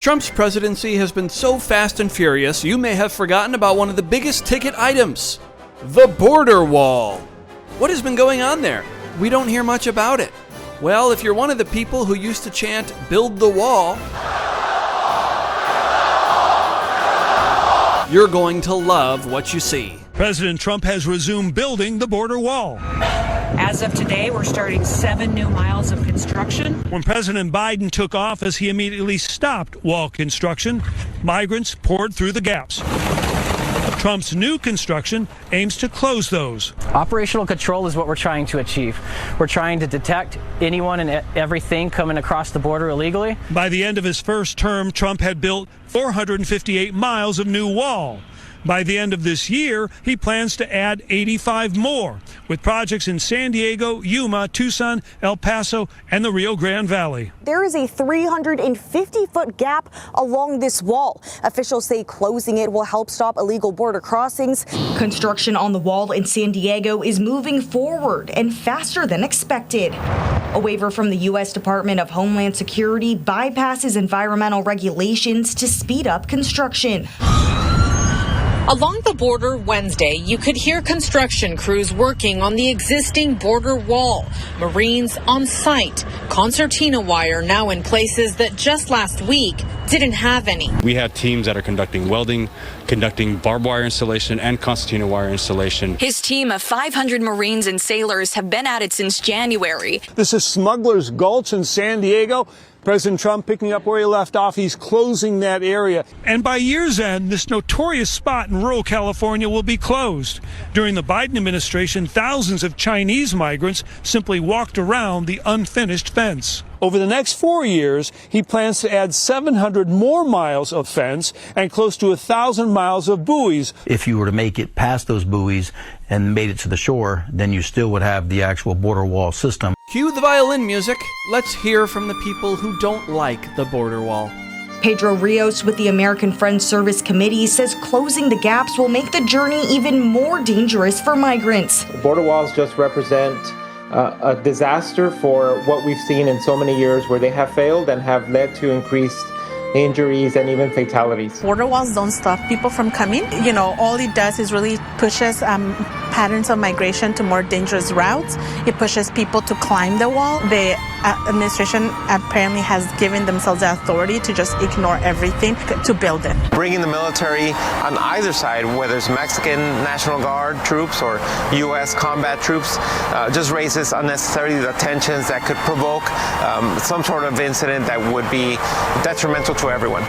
Trump's presidency has been so fast and furious, you may have forgotten about one of the biggest ticket items, the border wall. What has been going on there? We don't hear much about it. Well, if you're one of the people who used to chant, "Build the wall," you're going to love what you see. President Trump has resumed building the border wall. As of today, we're starting 7 new miles of construction. When President Biden took office, he immediately stopped wall construction. Migrants poured through the gaps. Trump's new construction aims to close those. Operational control is what we're trying to achieve. We're trying to detect anyone and everything coming across the border illegally. By the end of his first term, Trump had built 458 miles of new wall. By the end of this year, he plans to add 85 more, with projects in San Diego, Yuma, Tucson, El Paso, and the Rio Grande Valley. There is a 350-foot gap along this wall. Officials say closing it will help stop illegal border crossings. Construction on the wall in San Diego is moving forward and faster than expected. A waiver from the U.S. Department of Homeland Security bypasses environmental regulations to speed up construction. Along the border Wednesday, you could hear construction crews working on the existing border wall. Marines on site, concertina wire now in places that just last week didn't have any. We have teams that are conducting welding, conducting barbed wire installation, and concertina wire installation. His team of 500 Marines and sailors have been at it since January. This is Smuggler's Gulch in San Diego. President Trump picking up where he left off. He's closing that area. And by year's end, this notorious spot in rural California will be closed. During the Biden administration, thousands of Chinese migrants simply walked around the unfinished fence. Over the next 4 years, he plans to add 700 more miles of fence and close to 1,000 miles of buoys. If you were to make it past those buoys and made it to the shore, then you still would have the actual border wall system. Cue the violin music. Let's hear from the people who don't like the border wall. Pedro Rios with the American Friends Service Committee says closing the gaps will make the journey even more dangerous for migrants. Border walls just represent a disaster for what we've seen in so many years where they have failed and have led to increased injuries and even fatalities. Border walls don't stop people from coming. You know, all it does is really pushes patterns of migration to more dangerous routes. It pushes people to climb the wall. The administration apparently has given themselves the authority to just ignore everything to build it. Bringing the military on either side, whether it's Mexican National Guard troops or U.S. combat troops, just raises unnecessary tensions that could provoke some sort of incident that would be detrimental to everyone.